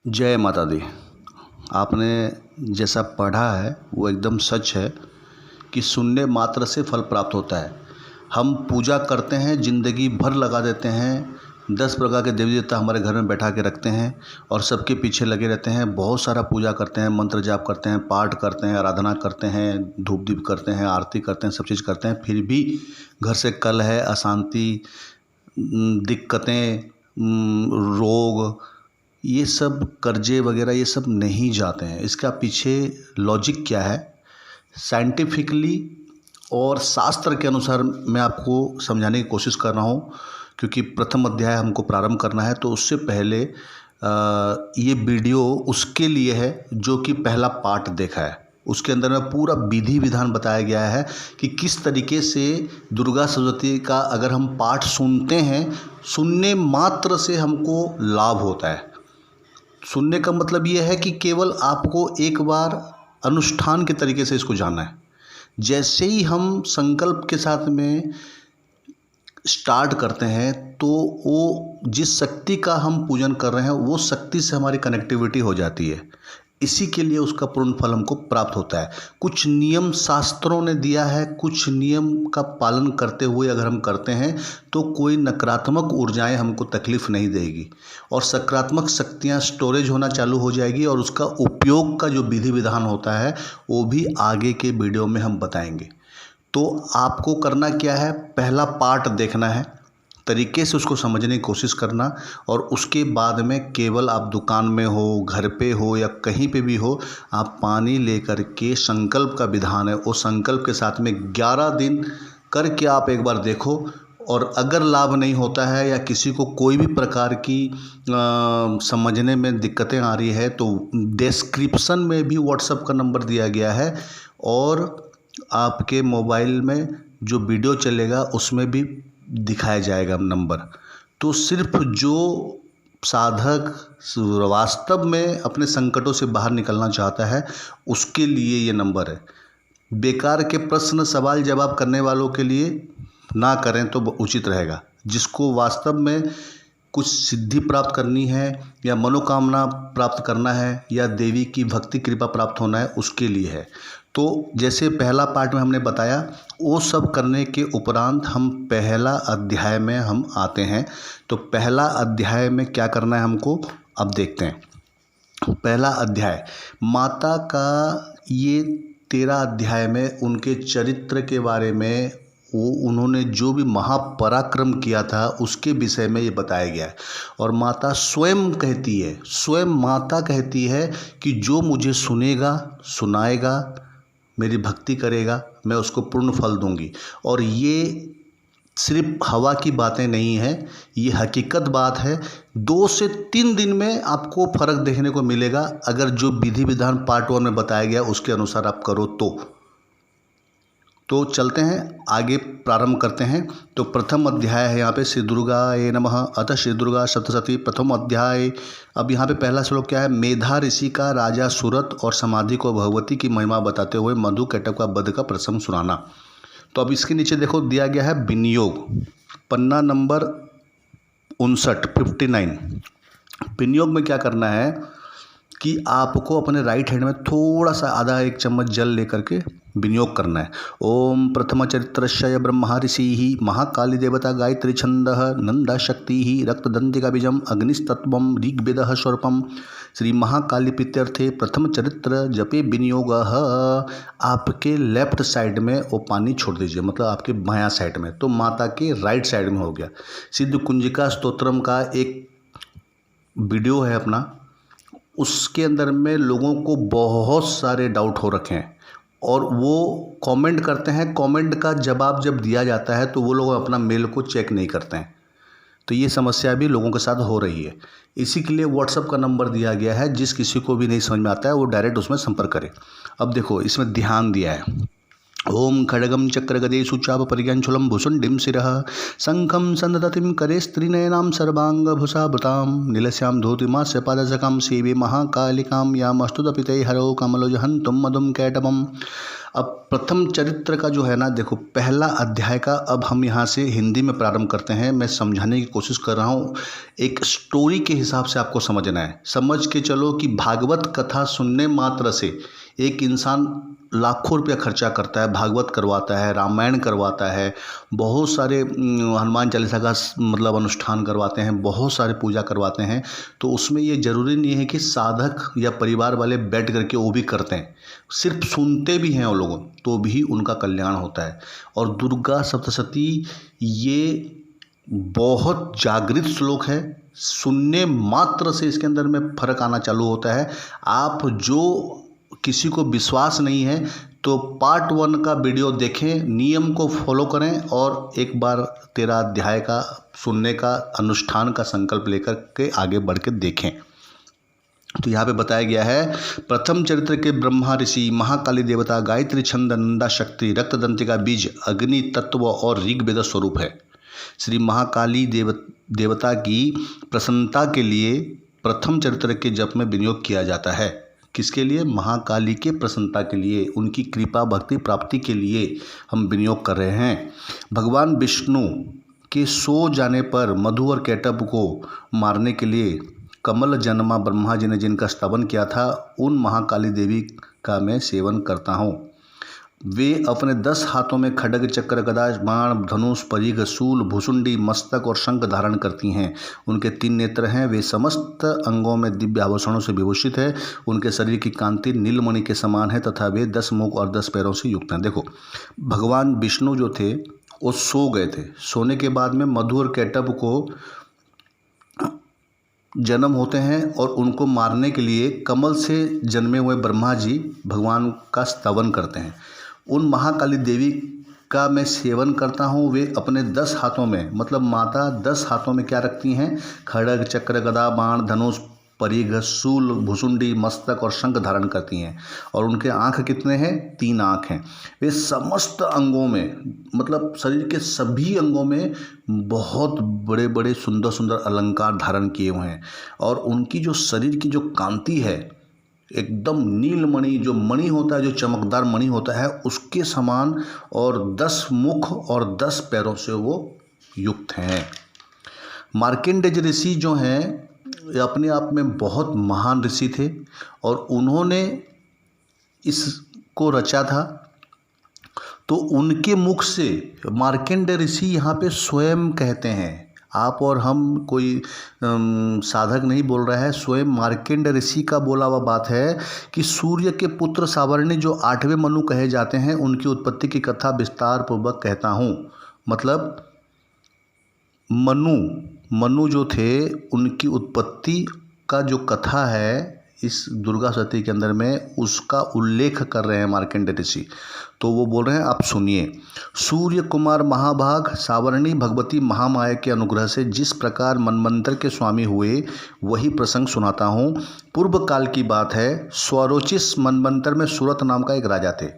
जय माता दी। आपने जैसा पढ़ा है वो एकदम सच है कि सुनने मात्र से फल प्राप्त होता है। हम पूजा करते हैं, ज़िंदगी भर लगा देते हैं, 10 प्रकार के देवी देवता हमारे घर में बैठा के रखते हैं और सबके पीछे लगे रहते हैं। बहुत सारा पूजा करते हैं, मंत्र जाप करते हैं, पाठ करते हैं, आराधना करते हैं, धूप दीप करते हैं, आरती करते हैं, सब चीज़ करते हैं, फिर भी घर से कलह, अशांति, दिक्कतें, रोग, ये सब कर्जे वगैरह ये सब नहीं जाते हैं। इसका पीछे लॉजिक क्या है, साइंटिफिकली और शास्त्र के अनुसार मैं आपको समझाने की कोशिश कर रहा हूँ। क्योंकि प्रथम अध्याय हमको प्रारंभ करना है, तो उससे पहले ये वीडियो उसके लिए है जो कि पहला पार्ट देखा है। उसके अंदर में पूरा विधि विधान बताया गया है कि किस तरीके से दुर्गा सप्तशती का अगर हम पाठ सुनते हैं, सुनने मात्र से हमको लाभ होता है। सुनने का मतलब ये है कि केवल आपको एक बार अनुष्ठान के तरीके से इसको जानना है। जैसे ही हम संकल्प के साथ में स्टार्ट करते हैं तो वो जिस शक्ति का हम पूजन कर रहे हैं वो शक्ति से हमारी कनेक्टिविटी हो जाती है। इसी के लिए उसका पूर्ण फल हमको प्राप्त होता है। कुछ नियम शास्त्रों ने दिया है, कुछ नियम का पालन करते हुए अगर हम करते हैं तो कोई नकारात्मक ऊर्जाएं हमको तकलीफ़ नहीं देगी और सकारात्मक शक्तियां स्टोरेज होना चालू हो जाएगी। और उसका उपयोग का जो विधि विधान होता है वो भी आगे के वीडियो में हम बताएंगे। तो आपको करना क्या है, पहला पार्ट देखना है, तरीके से उसको समझने की कोशिश करना और उसके बाद में केवल आप दुकान में हो, घर पे हो या कहीं पे भी हो, आप पानी लेकर के संकल्प का विधान है वो संकल्प के साथ में 11 दिन करके आप एक बार देखो। और अगर लाभ नहीं होता है या किसी को कोई भी प्रकार की समझने में दिक्कतें आ रही है तो डिस्क्रिप्शन में भी व्हाट्सएप का नंबर दिया गया है और आपके मोबाइल में जो वीडियो चलेगा उसमें भी दिखाया जाएगा नंबर। तो सिर्फ जो साधक वास्तव में अपने संकटों से बाहर निकलना चाहता है उसके लिए ये नंबर है। बेकार के प्रश्न सवाल जवाब करने वालों के लिए ना करें तो उचित रहेगा। जिसको वास्तव में कुछ सिद्धि प्राप्त करनी है या मनोकामना प्राप्त करना है या देवी की भक्ति कृपा प्राप्त होना है उसके लिए है। तो जैसे पहला पार्ट में हमने बताया वो सब करने के उपरांत हम पहला अध्याय में हम आते हैं। तो पहला अध्याय में क्या करना है हमको, अब देखते हैं। पहला अध्याय माता का, ये 13 अध्याय में उनके चरित्र के बारे में, वो उन्होंने जो भी महापराक्रम किया था उसके विषय में ये बताया गया है। और माता स्वयं कहती है, स्वयं माता कहती है कि जो मुझे सुनेगा, सुनाएगा, मेरी भक्ति करेगा, मैं उसको पूर्ण फल दूंगी। और ये सिर्फ हवा की बातें नहीं है, ये हकीकत बात है। 2 से 3 दिन में आपको फ़र्क देखने को मिलेगा अगर जो विधि विधान पार्ट 1 में बताया गया उसके अनुसार आप करो तो चलते हैं आगे, प्रारंभ करते हैं। तो प्रथम अध्याय है यहाँ पे श्री दुर्गाये नमः अतः श्री दुर्गा सप्तशती प्रथम अध्याय। अब यहाँ पे पहला श्लोक क्या है, मेधा ऋषि का राजा सूरत और समाधि को भगवती की महिमा बताते हुए मधु कैटभ का वध का प्रसंग सुनाना। तो अब इसके नीचे देखो दिया गया है विनियोग, पन्ना नंबर 59। विनियोग में क्या करना है कि आपको अपने राइट हैंड में थोड़ा सा आधा 1 चम्मच जल लेकर के विनियोग करना है। ओम प्रथम चरित्रस्य ब्रह्मा ऋषि महाकाली देवता गायत्री छंद नंदा शक्ति रक्तदंतिका बीजम अग्निस्तत्व ऋग्वेद स्वरूपम श्री महाकाली प्रीत्यर्थे प्रथम चरित्र जपे विनियोग। आपके लेफ्ट साइड में वो पानी छोड़ दीजिए, मतलब आपके बायां साइड में, तो माता के राइट साइड में हो गया। सिद्ध कुंजिका स्तोत्रम का एक वीडियो है अपना, उसके अंदर में लोगों को बहुत सारे डाउट हो रखे हैं और वो कमेंट करते हैं। कमेंट का जवाब जब दिया जाता है तो वो लोग अपना मेल को चेक नहीं करते हैं। तो ये समस्या भी लोगों के साथ हो रही है। इसी के लिए व्हाट्सएप का नंबर दिया गया है, जिस किसी को भी नहीं समझ में आता है वो डायरेक्ट उसमें संपर्क करे। अब देखो इसमें ध्यान दिया है, ओम खड्गम चक्रगदेषु चाप परिज्ञानशूलं भुसुंडिं शिरः शंखं संदधतिं करे स्त्रीनयनां सर्वांगभूषाभृतां नीलस्यां धोतिमास्य पादसकां सेवे महाकालिकां यामस्तुतपिते हरौ कमलोजहन्तं मधुं कैटभम्। अब प्रथम चरित्र का जो है ना, देखो पहला अध्याय का अब हम यहाँ से हिंदी में प्रारंभ करते हैं। मैं समझाने की कोशिश कर रहा हूँ, एक स्टोरी के हिसाब से आपको समझना है। समझ के चलो कि भागवत कथा सुनने मात्र से एक इंसान लाखों रुपया खर्चा करता है, भागवत करवाता है, रामायण करवाता है, बहुत सारे हनुमान चालीसा का मतलब अनुष्ठान करवाते हैं, बहुत सारे पूजा करवाते हैं। तो उसमें ये ज़रूरी नहीं है कि साधक या परिवार वाले बैठ करके वो भी करते हैं, सिर्फ सुनते भी हैं वो लोगों तो भी उनका कल्याण होता है। और दुर्गा सप्तशती ये बहुत जागृत श्लोक है, सुनने मात्र से इसके अंदर में फर्क आना चालू होता है। आप जो किसी को विश्वास नहीं है तो पार्ट 1 का वीडियो देखें, नियम को फॉलो करें और एक बार 13 अध्याय का सुनने का अनुष्ठान का संकल्प लेकर के आगे बढ़ के देखें। तो यहाँ पे बताया गया है, प्रथम चरित्र के ब्रह्मा ऋषि, महाकाली देवता, गायत्री छंद, नंदा शक्ति, रक्तदंतिका बीज, अग्नि तत्व और ऋग्वेद स्वरूप है। श्री महाकाली देवता की प्रसन्नता के लिए प्रथम चरित्र के जप में विनियोग किया जाता है। किसके लिए? महाकाली के प्रसन्नता के लिए, उनकी कृपा भक्ति प्राप्ति के लिए हम विनियोग कर रहे हैं। भगवान विष्णु के सो जाने पर मधु और केटभ को मारने के लिए कमल जन्मा ब्रह्मा जी ने जिनका स्तवन किया था, उन महाकाली देवी का मैं सेवन करता हूँ। वे अपने 10 हाथों में खड्ग, चक्र, गदा, बाण, धनुष, परिघ, शूल, भुसुंडी, मस्तक और शंख धारण करती हैं। उनके 3 नेत्र हैं। वे समस्त अंगों में दिव्य आभूषणों से विभूषित है। उनके शरीर की कांति नीलमणि के समान है तथा वे 10 मुख और 10 पैरों से युक्त हैं। देखो, भगवान विष्णु जो थे वो सो गए थे। सोने के बाद में मधु और केटभ को जन्म होते हैं और उनको मारने के लिए कमल से जन्मे हुए ब्रह्मा जी भगवान का स्तवन करते हैं। उन महाकाली देवी का मैं सेवन करता हूँ। वे अपने 10 हाथों में, मतलब माता 10 हाथों में क्या रखती हैं? खड्ग, चक्र, गदा, बाण, धनुष, परिघ, शूल, भुसुंडी, मस्तक और शंख धारण करती हैं। और उनके आँख कितने हैं? 3 आँख हैं। वे समस्त अंगों में, मतलब शरीर के सभी अंगों में बहुत बड़े बड़े सुंदर सुंदर अलंकार धारण किए हुए हैं। और उनकी जो शरीर की जो कांति है, एकदम नीलमणि, जो मणि होता है, जो चमकदार मणि होता है, उसके समान, और 10 मुख और 10 पैरों से वो युक्त हैं। मार्कंडेय ऋषि जो हैं अपने आप में बहुत महान ऋषि थे और उन्होंने इसको रचा था। तो उनके मुख से मार्कंडेय ऋषि यहाँ पे स्वयं कहते हैं, आप और हम कोई साधक नहीं बोल रहा है, स्वयं मार्कंडेय ऋषि का बोला हुआ बात है कि सूर्य के पुत्र सावर्णी जो 8वें मनु कहे जाते हैं, उनकी उत्पत्ति की कथा विस्तार पूर्वक कहता हूँ। मतलब मनु जो थे, उनकी उत्पत्ति का जो कथा है इस दुर्गा सती के अंदर में, उसका उल्लेख कर रहे हैं मार्कंडेय ऋषि। तो वो बोल रहे हैं, आप सुनिए। सूर्य कुमार महाभाग सावर्णी भगवती महामाया के अनुग्रह से जिस प्रकार मनमंत्र के स्वामी हुए, वही प्रसंग सुनाता हूँ। पूर्व काल की बात है। स्वरोचिस मनमंत्र में सूरत नाम का एक राजा थे।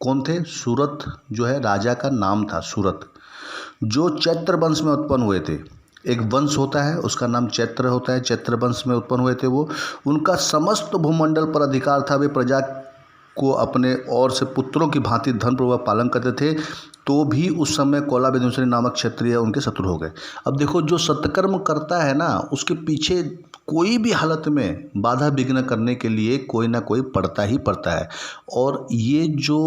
कौन थे? सूरत जो है राजा का नाम था, सूरत, जो चैत्र वंश में उत्पन्न हुए थे। एक वंश होता है, उसका नाम चैत्र होता है। चैत्र वंश में उत्पन्न हुए थे वो। उनका समस्त भूमंडल पर अधिकार था। वे प्रजा को अपने और से पुत्रों की भांति धनपूर्वक पालन करते थे। तो भी उस समय कोला विदुषणी नामक क्षत्रिय उनके शत्रु हो गए। अब देखो, जो सत्कर्म करता है ना, उसके पीछे कोई भी हालत में बाधा विघ्न करने के लिए कोई ना कोई पड़ता ही पड़ता है। और ये जो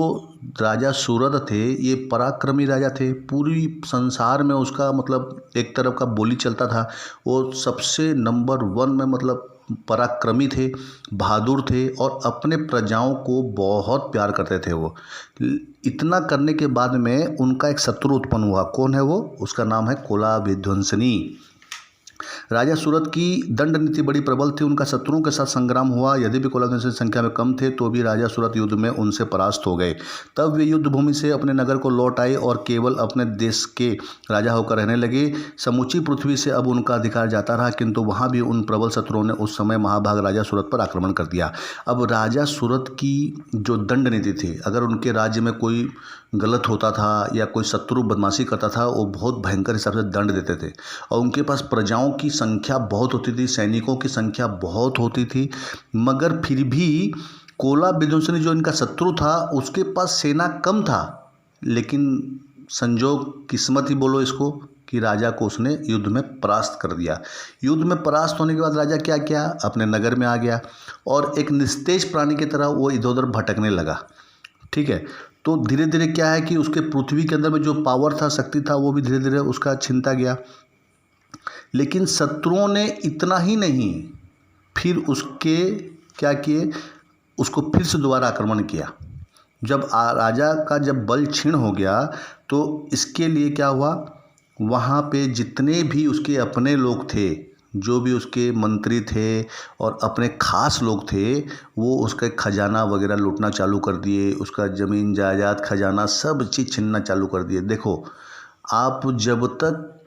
राजा सूरत थे, ये पराक्रमी राजा थे। पूरी संसार में उसका मतलब एक तरफ का बोली चलता था। वो सबसे नंबर 1 में मतलब पराक्रमी थे, बहादुर थे और अपने प्रजाओं को बहुत प्यार करते थे। वो इतना करने के बाद में उनका एक शत्रु उत्पन्न हुआ। कौन है वो? उसका नाम है कोला विध्वंसनी। राजा सूरत की दंड नीति बड़ी प्रबल थी। उनका शत्रुओं के साथ संग्राम हुआ। यदि भी कोला विध्वंसनी संख्या में कम थे तो भी राजा सूरत युद्ध में उनसे परास्त हो गए। तब वे युद्ध भूमि से अपने नगर को लौट आए और केवल अपने देश के राजा होकर रहने लगे। समूची पृथ्वी से अब उनका अधिकार जाता रहा, किंतु वहाँ भी उन प्रबल शत्रुओं ने उस समय महाभाग राजा सूरत पर आक्रमण कर दिया। अब राजा सूरत की जो दंड नीति थी, अगर उनके राज्य में कोई गलत होता था या कोई शत्रु बदमाशी करता था, वो बहुत भयंकर हिसाब से दंड देते थे। और उनके पास प्रजाओं की संख्या बहुत होती थी, सैनिकों की संख्या बहुत होती थी, मगर फिर भी कोला विध्वंसनी जो इनका शत्रु था उसके पास सेना कम था, लेकिन संजोग किस्मत ही बोलो इसको कि राजा को उसने युद्ध में परास्त कर दिया। युद्ध में परास्त होने के बाद राजा क्या किया, अपने नगर में आ गया और एक निस्तेज प्राणी की तरह वो इधर उधर भटकने लगा। ठीक है, तो धीरे धीरे क्या है कि उसके पृथ्वी के अंदर में जो पावर था, शक्ति था, वो भी धीरे धीरे उसका छिनता गया। लेकिन शत्रुओं ने इतना ही नहीं, फिर उसके क्या किए, उसको फिर से दोबारा आक्रमण किया। जब राजा का जब बल क्षीण हो गया तो इसके लिए क्या हुआ, वहाँ पे जितने भी उसके अपने लोग थे, जो भी उसके मंत्री थे और अपने खास लोग थे, वो उसका खजाना वगैरह लूटना चालू कर दिए, उसका ज़मीन जायदाद खजाना सब चीज़ छीनना चालू कर दिए। देखो, आप जब तक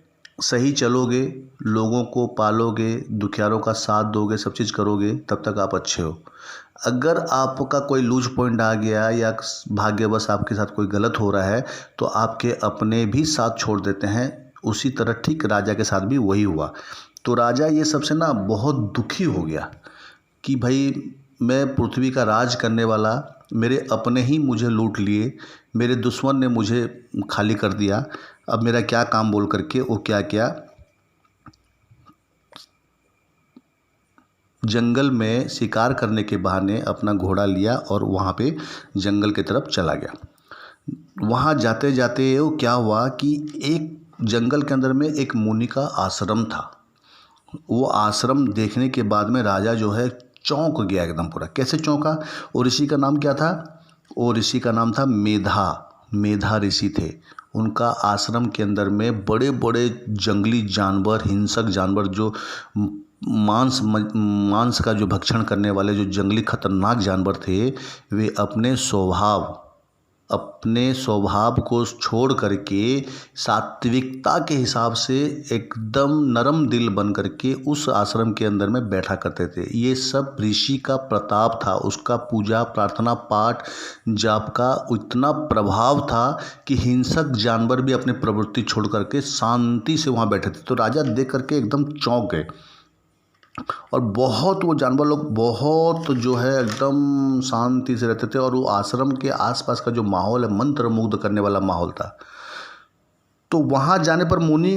सही चलोगे, लोगों को पालोगे, दुखियारों का साथ दोगे, सब चीज़ करोगे, तब तक आप अच्छे हो। अगर आपका कोई लूज पॉइंट आ गया या भाग्यवश आपके साथ कोई गलत हो रहा है तो आपके अपने भी साथ छोड़ देते हैं। उसी तरह ठीक राजा के साथ भी वही हुआ। तो राजा ये सबसे ना बहुत दुखी हो गया कि भाई मैं पृथ्वी का राज करने वाला, मेरे अपने ही मुझे लूट लिए, मेरे दुश्मन ने मुझे खाली कर दिया, अब मेरा क्या काम बोल करके वो क्या किया, जंगल में शिकार करने के बहाने अपना घोड़ा लिया और वहाँ पे जंगल की तरफ चला गया। वहाँ जाते जाते वो क्या हुआ कि एक जंगल के अंदर में एक मुनि का आश्रम था। वो आश्रम देखने के बाद में राजा जो है चौंक गया एकदम पूरा। कैसे चौंका, और ऋषि का नाम क्या था, वो ऋषि का नाम था मेधा। मेधा ऋषि थे। उनका आश्रम के अंदर में बड़े बड़े जंगली जानवर, हिंसक जानवर, जो मांस का जो भक्षण करने वाले जो जंगली खतरनाक जानवर थे, वे अपने स्वभाव को छोड़ करके सात्विकता के हिसाब से एकदम नरम दिल बन करके उस आश्रम के अंदर में बैठा करते थे। ये सब ऋषि का प्रताप था, उसका पूजा प्रार्थना पाठ जाप का इतना प्रभाव था कि हिंसक जानवर भी अपनी प्रवृत्ति छोड़ करके शांति से वहाँ बैठे थे। तो राजा देख करके एकदम चौंक गए और बहुत वो जानवर लोग बहुत जो है एकदम शांति से रहते थे और वो आश्रम के आसपास का जो माहौल है मंत्र मुग्ध करने वाला माहौल था। तो वहाँ जाने पर मुनि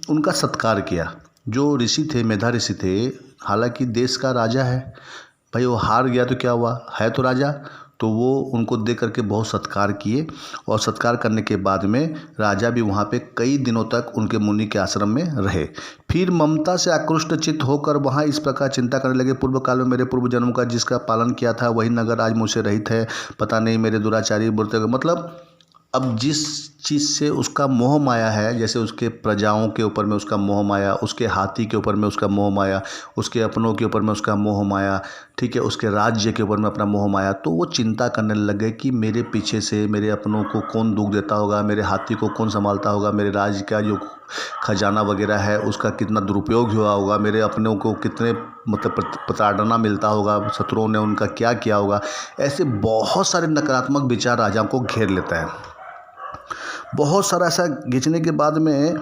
उनका सत्कार किया। जो ऋषि थे, मेधा ऋषि थे, हालांकि देश का राजा है भाई, वो हार गया तो क्या हुआ, है तो राजा, तो वो उनको देख करके बहुत सत्कार किए और सत्कार करने के बाद में राजा भी वहाँ पे कई दिनों तक उनके मुनि के आश्रम में रहे। फिर ममता से आकृष्ट चित्त होकर वहाँ इस प्रकार चिंता करने लगे, पूर्व काल में मेरे पूर्व जन्म का जिसका पालन किया था वही नगर आज मुझसे रहित है, पता नहीं मेरे दुराचारी बुरते। मतलब अब जिस चीज़ से उसका मोह माया है, जैसे उसके प्रजाओं के ऊपर में उसका मोह माया, उसके हाथी के ऊपर में उसका मोह माया, उसके अपनों के ऊपर में उसका मोह माया, ठीक है, उसके राज्य के ऊपर में अपना मोह माया, तो वो चिंता करने लग गए कि मेरे पीछे से मेरे अपनों को कौन दुख देता होगा, मेरे हाथी को कौन संभालता होगा, मेरे राज्य का जो खजाना वगैरह है उसका कितना दुरुपयोग हुआ होगा, मेरे अपनों को कितने मतलब प्रताड़ना मिलता होगा, शत्रुओं ने उनका क्या किया होगा। ऐसे बहुत सारे नकारात्मक विचार राजाओं को घेर लेता है। बहुत सारा ऐसा खींचने के बाद में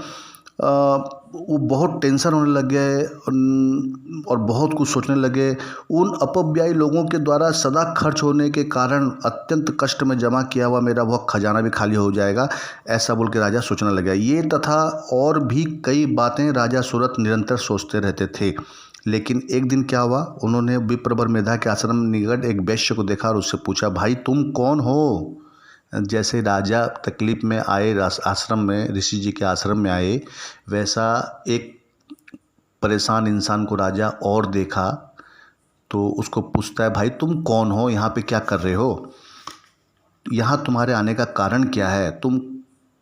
वो बहुत टेंशन होने लग गए और बहुत कुछ सोचने लगे। उन अपव्ययी लोगों के द्वारा सदा खर्च होने के कारण अत्यंत कष्ट में जमा किया हुआ मेरा वह खजाना भी खाली हो जाएगा, ऐसा बोल के राजा सोचने लगा। ये तथा और भी कई बातें राजा सूरत निरंतर सोचते रहते थे। लेकिन एक दिन क्या हुआ, उन्होंने विप्रवर मेधा के आश्रम निकट एक वैश्य को देखा और उससे पूछा, भाई तुम कौन हो। जैसे राजा तकलीफ में आए आश्रम में, ऋषि जी के आश्रम में आए, वैसा एक परेशान इंसान को राजा और देखा तो उसको पूछता है, भाई तुम कौन हो, यहाँ पे क्या कर रहे हो, यहाँ तुम्हारे आने का कारण क्या है, तुम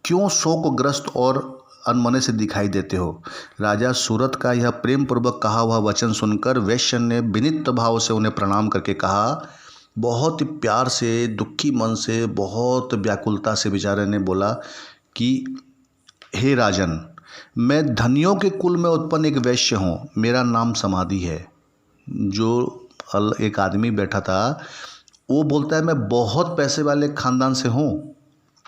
क्यों शोकग्रस्त और अनमने से दिखाई देते हो। राजा सूरत का यह प्रेम पूर्वक कहा हुआ वचन सुनकर वैश्य ने विनीत भाव से उन्हें प्रणाम करके कहा, बहुत ही प्यार से, दुखी मन से, बहुत व्याकुलता से बेचारे ने बोला कि हे राजन, मैं धनियों के कुल में उत्पन्न एक वैश्य हूँ, मेरा नाम समाधि है। जो एक आदमी बैठा था वो बोलता है, मैं बहुत पैसे वाले खानदान से हूँ,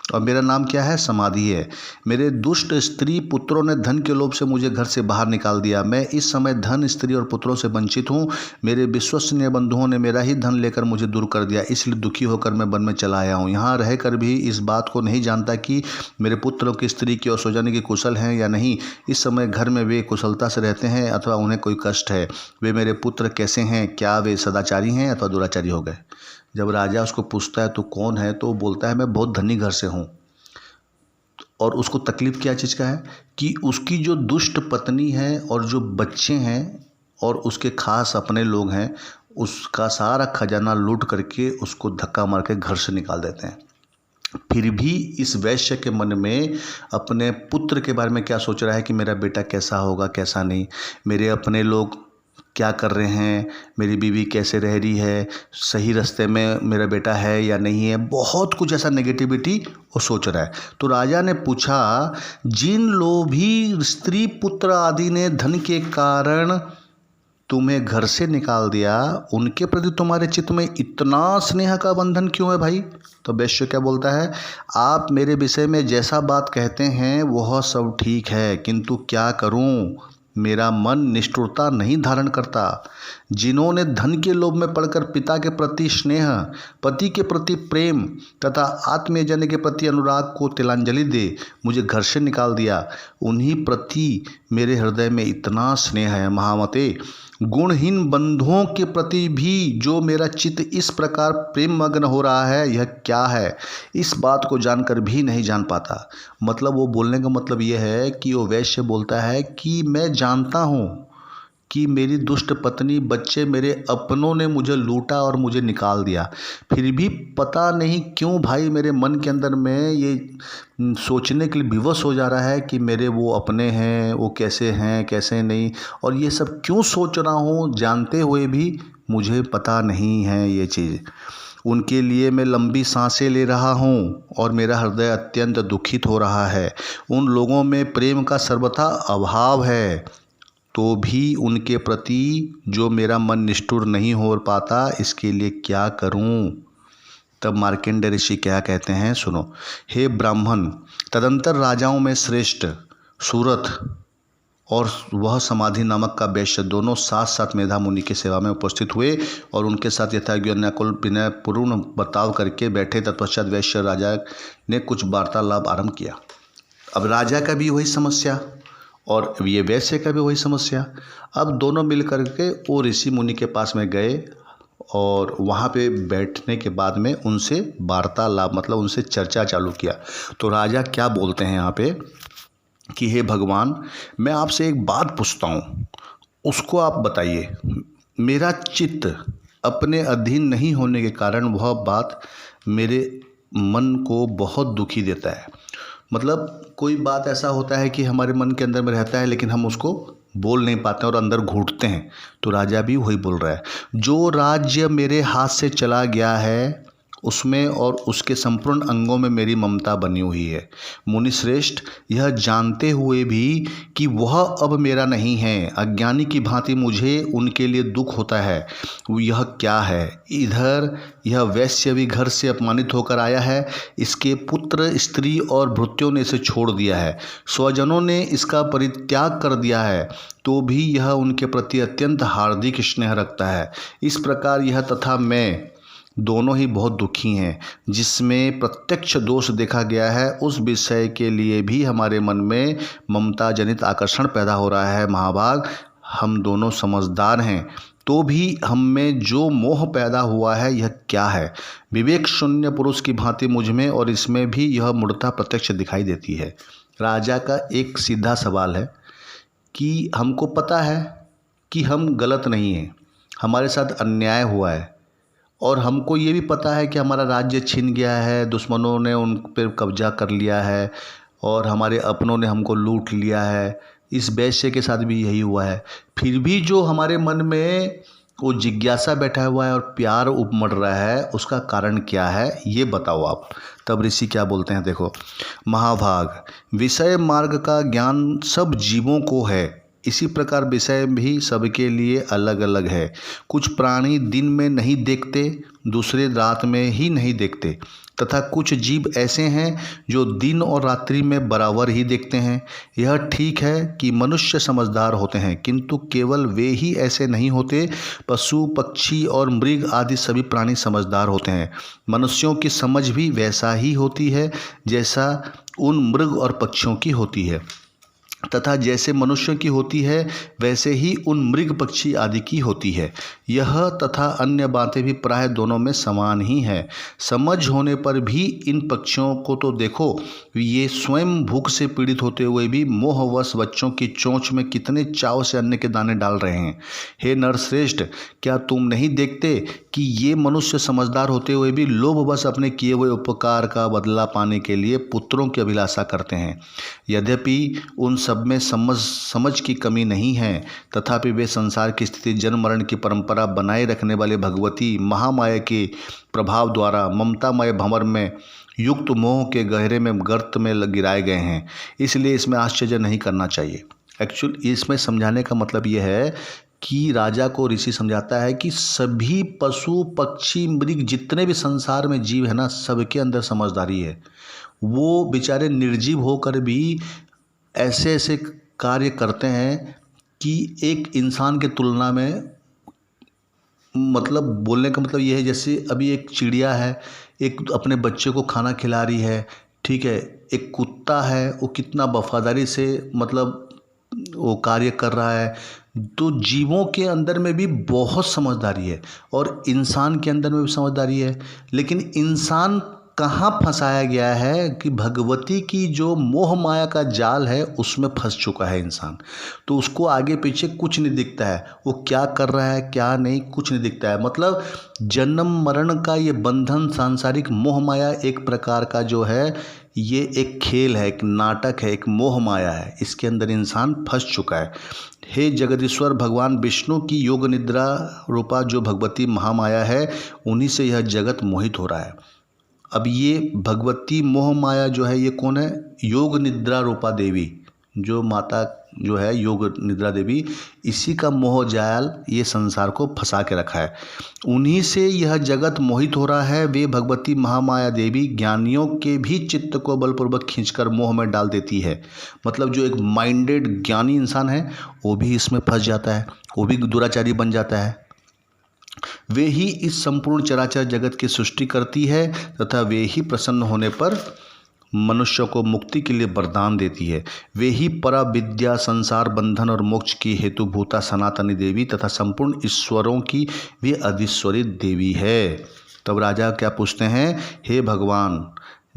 और मेरा नाम क्या है? समाधि है। मेरे दुष्ट स्त्री पुत्रों ने धन के लोभ से मुझे घर से बाहर निकाल दिया। मैं इस समय धन, स्त्री और पुत्रों से वंचित हूँ। मेरे विश्वसनीय बंधुओं ने मेरा ही धन लेकर मुझे दूर कर दिया, इसलिए दुखी होकर मैं वन में चला आया हूँ। यहाँ रहकर भी इस बात को नहीं जानता कि मेरे पुत्रों की, स्त्री की और स्वजन की कुशल हैं या नहीं। इस समय घर में वे कुशलता से रहते हैं अथवा उन्हें कोई कष्ट है। वे मेरे पुत्र कैसे हैं? क्या वे सदाचारी हैं अथवा दुराचारी हो गए? जब राजा उसको पूछता है तो कौन है, तो बोलता है मैं बहुत धनी घर से हूँ। और उसको तकलीफ़ क्या चीज़ का है कि उसकी जो दुष्ट पत्नी है और जो बच्चे हैं और उसके खास अपने लोग हैं, उसका सारा खजाना लूट करके उसको धक्का मार के घर से निकाल देते हैं। फिर भी इस वैश्य के मन में अपने पुत्र के बारे में क्या सोच रहा है कि मेरा बेटा कैसा होगा, कैसा नहीं, मेरे अपने लोग क्या कर रहे हैं, मेरी बीवी कैसे रह रही है, सही रास्ते में मेरा बेटा है या नहीं है। बहुत कुछ ऐसा नेगेटिविटी वो सोच रहा है। तो राजा ने पूछा, जिन लोभी स्त्री पुत्र आदि ने धन के कारण तुम्हें घर से निकाल दिया, उनके प्रति तुम्हारे चित्त में इतना स्नेह का बंधन क्यों है भाई? तो वैश्य क्या बोलता है, आप मेरे विषय में जैसा बात कहते हैं वह सब ठीक है, किंतु क्या करूं, मेरा मन निष्ठुरता नहीं धारण करता। जिन्होंने धन के लोभ में पड़कर पिता के प्रति स्नेह, पति के प्रति प्रेम तथा आत्मीयजन के प्रति अनुराग को तिलांजलि दे मुझे घर से निकाल दिया, उन्हीं प्रति मेरे हृदय में इतना स्नेह है। महामते, गुणहीन बंधुओं के प्रति भी जो मेरा चित्त इस प्रकार प्रेम मग्न हो रहा है, यह क्या है? इस बात को जानकर भी नहीं जान पाता। मतलब वो बोलने का मतलब ये है कि वो वैश्य बोलता है कि मैं जानता हूँ कि मेरी दुष्ट पत्नी, बच्चे, मेरे अपनों ने मुझे लूटा और मुझे निकाल दिया, फिर भी पता नहीं क्यों भाई मेरे मन के अंदर में ये सोचने के लिए विवश हो जा रहा है कि मेरे वो अपने हैं, वो कैसे हैं कैसे नहीं, और ये सब क्यों सोच रहा हूँ जानते हुए भी मुझे पता नहीं है ये चीज़। उनके लिए मैं लंबी सांसें ले रहा हूँ और मेरा हृदय अत्यंत दुखित हो रहा है। उन लोगों में प्रेम का सर्वथा अभाव है, तो भी उनके प्रति जो मेरा मन निष्ठुर नहीं हो पाता, इसके लिए क्या करूं? तब मार्कंडेय ऋषि क्या कहते हैं, सुनो। हे ब्राह्मण, तदंतर राजाओं में श्रेष्ठ सूरत और वह समाधि नामक का वैश्य दोनों साथ साथ मेधा मुनि की सेवा में उपस्थित हुए और उनके साथ यथाज्ञाकुल विनयपूर्ण बर्ताव करके बैठे। तत्पश्चात वैश्य राजा ने कुछ वार्तालाप आरंभ किया। अब राजा का भी वही समस्या और ये वैश्य का भी वही समस्या। अब दोनों मिल करके वो ऋषि मुनि के पास में गए और वहाँ पे बैठने के बाद में उनसे वार्तालाप, मतलब उनसे चर्चा चालू किया। तो राजा क्या बोलते हैं यहाँ पे कि हे भगवान, मैं आपसे एक बात पूछता हूँ, उसको आप बताइए। मेरा चित्त अपने अधीन नहीं होने के कारण वह बात मेरे मन को बहुत दुखी देता है। मतलब कोई बात ऐसा होता है कि हमारे मन के अंदर में रहता है लेकिन हम उसको बोल नहीं पाते और अंदर घुटते हैं। तो राजा भी वही बोल रहा है, जो राज्य मेरे हाथ से चला गया है उसमें और उसके संपूर्ण अंगों में मेरी ममता बनी हुई है। मुनि श्रेष्ठ, यह जानते हुए भी कि वह अब मेरा नहीं है, अज्ञानी की भांति मुझे उनके लिए दुख होता है। यह क्या है? इधर यह वैश्य भी घर से अपमानित होकर आया है, इसके पुत्र, स्त्री और भृत्यों ने इसे छोड़ दिया है, स्वजनों ने इसका परित्याग कर दिया है, तो भी यह उनके प्रति अत्यंत हार्दिक स्नेह रखता है। इस प्रकार यह तथा मैं दोनों ही बहुत दुखी हैं। जिसमें प्रत्यक्ष दोष देखा गया है उस विषय के लिए भी हमारे मन में ममता जनित आकर्षण पैदा हो रहा है। महाभाग, हम दोनों समझदार हैं तो भी हम में जो मोह पैदा हुआ है यह क्या है? विवेक शून्य पुरुष की भांति मुझ में और इसमें भी यह मूढ़ता प्रत्यक्ष दिखाई देती है। राजा का एक सीधा सवाल है कि हमको पता है कि हम गलत नहीं हैं, हमारे साथ अन्याय हुआ है और हमको ये भी पता है कि हमारा राज्य छिन गया है, दुश्मनों ने उन पर कब्जा कर लिया है और हमारे अपनों ने हमको लूट लिया है। इस वैश्य के साथ भी यही हुआ है। फिर भी जो हमारे मन में वो जिज्ञासा बैठा हुआ है और प्यार उमड़ रहा है, उसका कारण क्या है ये बताओ आप। तब ऋषि क्या बोलते हैं, देखो। महाभाग, विषय मार्ग का ज्ञान सब जीवों को है, इसी प्रकार विषय भी सबके लिए अलग अलग है। कुछ प्राणी दिन में नहीं देखते, दूसरे रात में ही नहीं देखते, तथा कुछ जीव ऐसे हैं जो दिन और रात्रि में बराबर ही देखते हैं। यह ठीक है कि मनुष्य समझदार होते हैं, किंतु केवल वे ही ऐसे नहीं होते। पशु, पक्षी और मृग आदि सभी प्राणी समझदार होते हैं। मनुष्यों की समझ भी वैसा ही होती है जैसा उन मृग और पक्षियों की होती है, तथा जैसे मनुष्यों की होती है वैसे ही उन मृग, पक्षी आदि की होती है। यह तथा अन्य बातें भी प्राय दोनों में समान ही है। समझ होने पर भी इन पक्षियों को तो देखो, ये स्वयं भूख से पीड़ित होते हुए भी मोहवश बच्चों की चोंच में कितने चाव से अन्न के दाने डाल रहे हैं। हे नरश्रेष्ठ, क्या तुम नहीं देखते कि ये मनुष्य समझदार होते हुए भी लोभवश अपने किए हुए उपकार का बदला पाने के लिए पुत्रों की अभिलाषा करते हैं। यद्यपि उन सब में समझ की कमी नहीं है, तथापि वे संसार की स्थिति, जन्म मरण की परंपरा बनाए रखने वाले भगवती महामाया के प्रभाव द्वारा ममतामय भंवर में युक्त मोह के गहरे में गर्त में गिराए गए हैं। इसलिए इसमें आश्चर्य नहीं करना चाहिए। एक्चुअली इसमें समझाने का मतलब यह है कि राजा को ऋषि समझाता है कि सभी पशु, पक्षी, मृग, जितने भी संसार में जीव है ना, सबके अंदर समझदारी है। वो बेचारे निर्जीव होकर भी ऐसे ऐसे कार्य करते हैं कि एक इंसान के तुलना में, मतलब बोलने का मतलब ये है, जैसे अभी एक चिड़िया है, एक अपने बच्चे को खाना खिला रही है, ठीक है। एक कुत्ता है, वो कितना वफादारी से मतलब वो कार्य कर रहा है। तो जीवों के अंदर में भी बहुत समझदारी है और इंसान के अंदर में भी समझदारी है। लेकिन इंसान कहाँ फंसाया गया है कि भगवती की जो मोह माया का जाल है उसमें फंस चुका है इंसान। तो उसको आगे पीछे कुछ नहीं दिखता है, वो क्या कर रहा है क्या नहीं, कुछ नहीं दिखता है। मतलब जन्म मरण का ये बंधन, सांसारिक मोह माया एक प्रकार का जो है, ये एक खेल है, एक नाटक है, एक मोह माया है। इसके अंदर इंसान फंस चुका है। हे जगदीश्वर, भगवान विष्णु की योग निद्रा रूपा जो भगवती महामाया है, उन्हीं से यह जगत मोहित हो रहा है। अब ये भगवती मोह माया जो है, ये कौन है? योग निद्रा रूपा देवी, जो माता जो है योग निद्रा देवी, इसी का मोह जाल ये संसार को फंसा के रखा है। उन्हीं से यह जगत मोहित हो रहा है। वे भगवती महामाया देवी ज्ञानियों के भी चित्त को बलपूर्वक खींचकर मोह में डाल देती है। मतलब जो एक माइंडेड ज्ञानी इंसान है वो भी इसमें फंस जाता है, वो भी दुराचारी बन जाता है। वे ही इस संपूर्ण चराचर जगत की सृष्टि करती है तथा वे ही प्रसन्न होने पर मनुष्य को मुक्ति के लिए वरदान देती है। वे ही परा विद्या, संसार बंधन और मोक्ष की हेतुभूता सनातनी देवी तथा संपूर्ण ईश्वरों की वे अधीश्वरी देवी है। तब राजा क्या पूछते हैं? हे भगवान,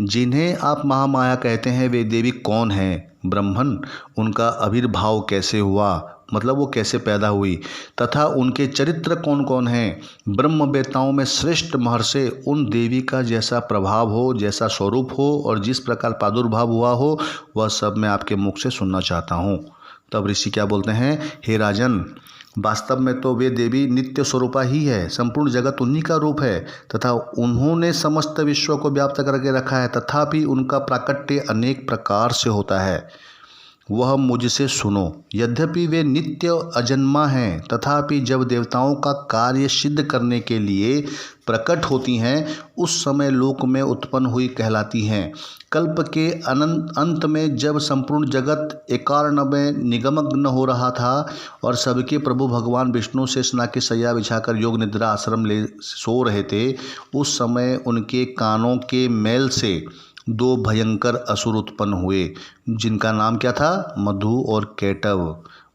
जिन्हें आप महामाया कहते हैं वे देवी कौन हैं? ब्रह्मन, उनका आविर्भाव कैसे हुआ, मतलब वो कैसे पैदा हुई, तथा उनके चरित्र कौन कौन हैं? ब्रह्म वेताओं में श्रेष्ठ महर्षि उन देवी का जैसा प्रभाव हो, जैसा स्वरूप हो और जिस प्रकार प्रादुर्भाव हुआ हो, वह सब मैं आपके मुख से सुनना चाहता हूँ। तब ऋषि क्या बोलते हैं? हे राजन, वास्तव में तो वे देवी नित्य स्वरूपा ही है, संपूर्ण जगत उन्हीं का रूप है तथा उन्होंने समस्त विश्व को व्याप्त करके रखा है। तथापि उनका प्राकट्य अनेक प्रकार से होता है, वह मुझसे सुनो। यद्यपि वे नित्य अजन्मा हैं, तथापि जब देवताओं का कार्य सिद्ध करने के लिए प्रकट होती हैं, उस समय लोक में उत्पन्न हुई कहलाती हैं। कल्प के अंत में जब संपूर्ण जगत एकार्ण में निमग्न हो रहा था और सबके प्रभु भगवान विष्णु शेषनाग की शैया बिछाकर योग निद्रा आश्रम ले सो रहे थे, उस समय उनके कानों के मैल से दो भयंकर असुर उत्पन्न हुए, जिनका नाम क्या था? मधु और केटव,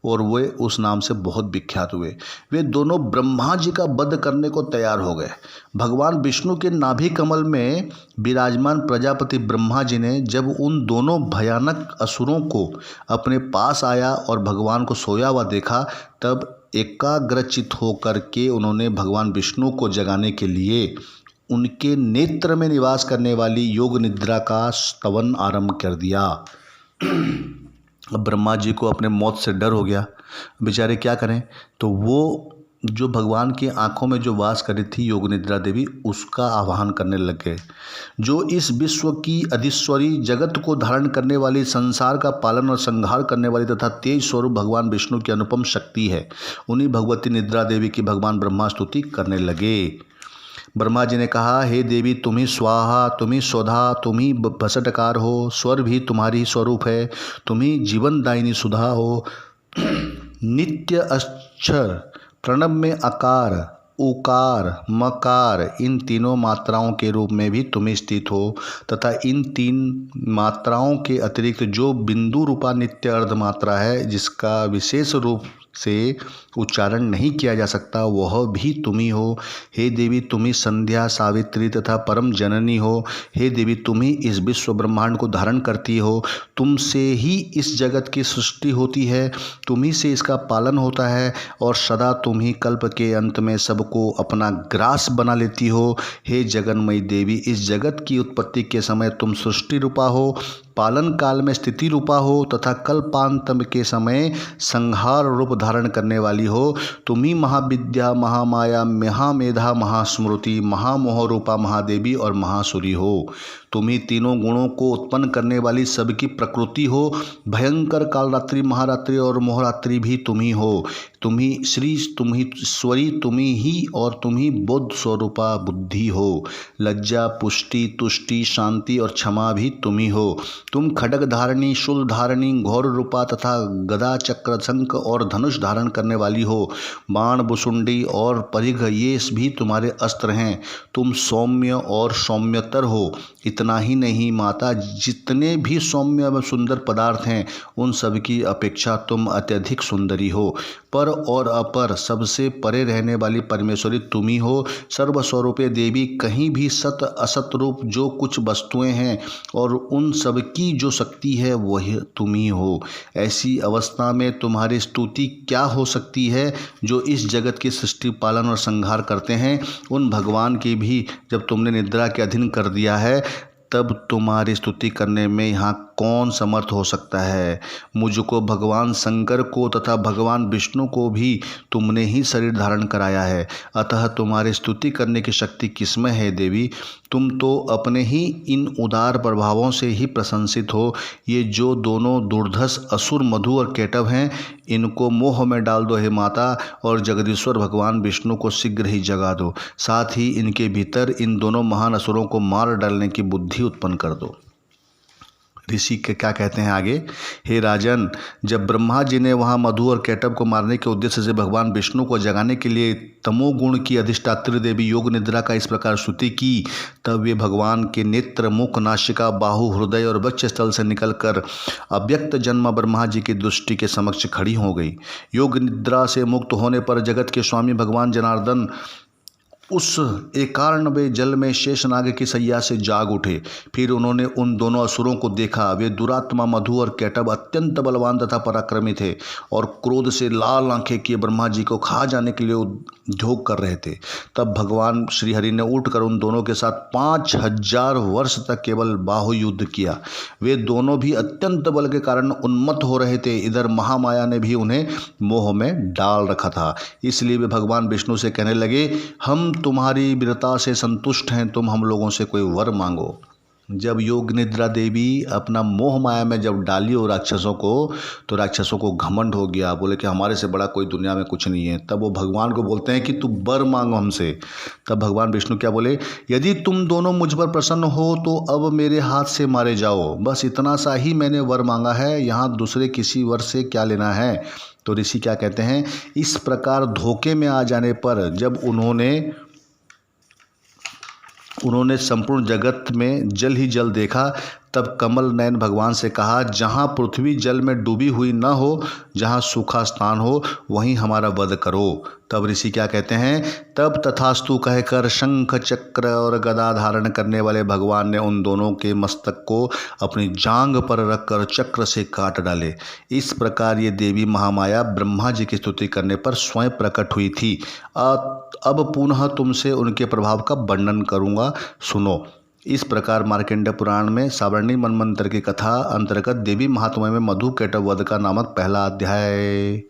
और वे उस नाम से बहुत विख्यात हुए। वे दोनों ब्रह्मा जी का वध करने को तैयार हो गए। भगवान विष्णु के नाभि कमल में विराजमान प्रजापति ब्रह्मा जी ने जब उन दोनों भयानक असुरों को अपने पास आया और भगवान को सोया हुआ देखा, तब एकाग्रचित होकर के उन्होंने भगवान विष्णु को जगाने के लिए उनके नेत्र में निवास करने वाली योग निद्रा का स्तवन आरंभ कर दिया। अब ब्रह्मा जी को अपने मौत से डर हो गया, बेचारे क्या करें, तो वो जो भगवान की आंखों में जो वास करी थी योग निद्रा देवी, उसका आवाहन करने लग गए। जो इस विश्व की अधीश्वरी, जगत को धारण करने वाली, संसार का पालन और संहार करने वाली तथा तेज स्वरूप भगवान विष्णु की अनुपम शक्ति है, उन्हीं भगवती निद्रा देवी की भगवान ब्रह्मा स्तुति करने लगे। ब्रह्मा जी ने कहा, हे देवी, तुम ही स्वाहा, तुम ही स्वधा, तुम ही भसटकार हो, स्वर भी तुम्हारी स्वरूप है, तुम ही जीवनदायिनी सुधा हो। नित्य अक्षर प्रणव में अकार, उकार, मकार, इन तीनों मात्राओं के रूप में भी तुम स्थित हो तथा इन तीन मात्राओं के अतिरिक्त जो बिंदु रूपा नित्य अर्ध मात्रा है, जिसका विशेष रूप से उच्चारण नहीं किया जा सकता, वह भी तुम ही हो। हे देवी, तुम ही संध्या, सावित्री तथा परम जननी हो। हे देवी, तुम ही इस विश्व ब्रह्मांड को धारण करती हो। तुमसे ही इस जगत की सृष्टि होती है, तुम ही से इसका पालन होता है और सदा तुम ही कल्प के अंत में सबको अपना ग्रास बना लेती हो। हे जगन्मयी देवी, इस जगत की उत्पत्ति के समय तुम सृष्टि रूपा हो, पालन काल में स्थिति रूपा हो तथा कल्पांत के समय संहार रूप धारण करने वाली हो। तुम ही महाविद्या, महामाया, महामेधा, महास्मृति, महामोह रूपा महादेवी और महासुरी हो। तुम ही तीनों गुणों को उत्पन्न करने वाली सबकी प्रकृति हो। भयंकर कालरात्रि, महारात्रि और मोहरात्रि भी तुम ही हो। तुम ही श्री, तुम ही ईश्वरी, तुम ही और तुम ही बुद्ध स्वरूपा बुद्धि हो। लज्जा, पुष्टि, तुष्टि, शांति और क्षमा भी तुम ही हो। तुम खड्ग धारणी, शूल धारणी, घोर रूपा तथा गदा, चक्र, शंख और धनुष धारण करने वाली हो। बाण, बुसुंडी और परिघ, ये भी तुम्हारे अस्त्र हैं। तुम सौम्य और सौम्यतर हो। इतना ही नहीं माता, जितने भी सौम्य एवं सुंदर पदार्थ हैं, उन सब की अपेक्षा तुम अत्यधिक सुंदरी हो। पर और अपर, सबसे परे रहने वाली परमेश्वरी तुम ही हो। सर्वस्वरूपे देवी, कहीं भी सत असत रूप जो कुछ वस्तुएं हैं और उन सब की जो शक्ति है, वह तुम ही हो। ऐसी अवस्था में तुम्हारी स्तुति क्या हो सकती है? जो इस जगत की सृष्टि, पालन और संहार करते हैं, उन भगवान की भी जब तुमने निद्रा के अधीन कर दिया है, तब तुम्हारी स्तुति करने में यहाँ कौन समर्थ हो सकता है? मुझको, भगवान शंकर को तथा भगवान विष्णु को भी तुमने ही शरीर धारण कराया है, अतः तुम्हारी स्तुति करने की शक्ति किसमें है देवी? तुम तो अपने ही इन उदार प्रभावों से ही प्रशंसित हो। ये जो दोनों दुर्धस असुर मधु और केटव हैं, इनको मोह में डाल दो हे माता, और जगदीश्वर भगवान विष्णु को शीघ्र ही जगा दो। साथ ही इनके भीतर इन दोनों महान असुरों को मार डालने की बुद्धि उत्पन्न कर दो। ऋषि के क्या कहते हैं आगे? हे राजन, जब ब्रह्मा जी ने वहाँ मधु और केटव को मारने के उद्देश्य से भगवान विष्णु को जगाने के लिए तमोगुण की अधिष्ठात्री देवी योग निद्रा का इस प्रकार स्तुति की, तब वे भगवान के नेत्र, मुख, नासिका, बाहु, हृदय और वक्ष स्थल से निकलकर अव्यक्त जन्म ब्रह्मा जी की दृष्टि के समक्ष खड़ी हो गई। योग निद्रा से मुक्त होने पर जगत के स्वामी भगवान जनार्दन उस एकार्णवे जल में शेषनाग की सैया से जाग उठे। फिर उन्होंने उन दोनों असुरों को देखा। वे दुरात्मा मधु और केटव अत्यंत बलवान तथा पराक्रमी थे और क्रोध से लाल आंखें किए ब्रह्मा जी को खा जाने के लिए उद्योग कर रहे थे। तब भगवान श्रीहरि ने उठकर उन दोनों के साथ 5000 वर्ष तक केवल बाहु युद्ध किया। वे दोनों भी अत्यंत बल के कारण उन्मत्त हो रहे थे। इधर महामाया ने भी उन्हें मोह में डाल रखा था। इसलिए वे भगवान विष्णु से कहने लगे, हम तुम्हारी वीरता से संतुष्ट हैं, तुम हम लोगों से कोई वर मांगो। जब योग निद्रा देवी अपना मोह माया में जब डाली हो राक्षसों को, तो राक्षसों को घमंड हो गया। बोले कि हमारे से बड़ा कोई दुनिया में कुछ नहीं है। तब वो भगवान को बोलते हैं कि तू वर मांगो हमसे। तब भगवान विष्णु क्या बोले, यदि तुम दोनों मुझ पर प्रसन्न हो तो अब मेरे हाथ से मारे जाओ। बस इतना सा ही मैंने वर मांगा है, यहाँ दूसरे किसी वर से क्या लेना है। तो ऋषि क्या कहते हैं, इस प्रकार धोखे में आ जाने पर जब उन्होंने संपूर्ण जगत में जल ही जल देखा, तब कमल नयन भगवान से कहा, जहाँ पृथ्वी जल में डूबी हुई न हो, जहाँ सूखा स्थान हो, वहीं हमारा वध करो। तब ऋषि क्या कहते हैं, तब तथास्तु कहकर शंख, चक्र और गदा धारण करने वाले भगवान ने उन दोनों के मस्तक को अपनी जांघ पर रखकर चक्र से काट डाले। इस प्रकार ये देवी महामाया ब्रह्मा जी की स्तुति करने पर स्वयं प्रकट हुई थी। अब पुनः तुमसे उनके प्रभाव का वर्णन करूँगा, सुनो। इस प्रकार मार्कंडेय पुराण में सावर्णी मनमंत्र की कथा अंतर्गत देवी महात्म्य में मधु केटव वध का नामक पहला अध्याय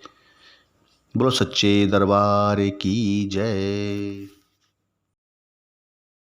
बोलो सच्चे दरबार की जय।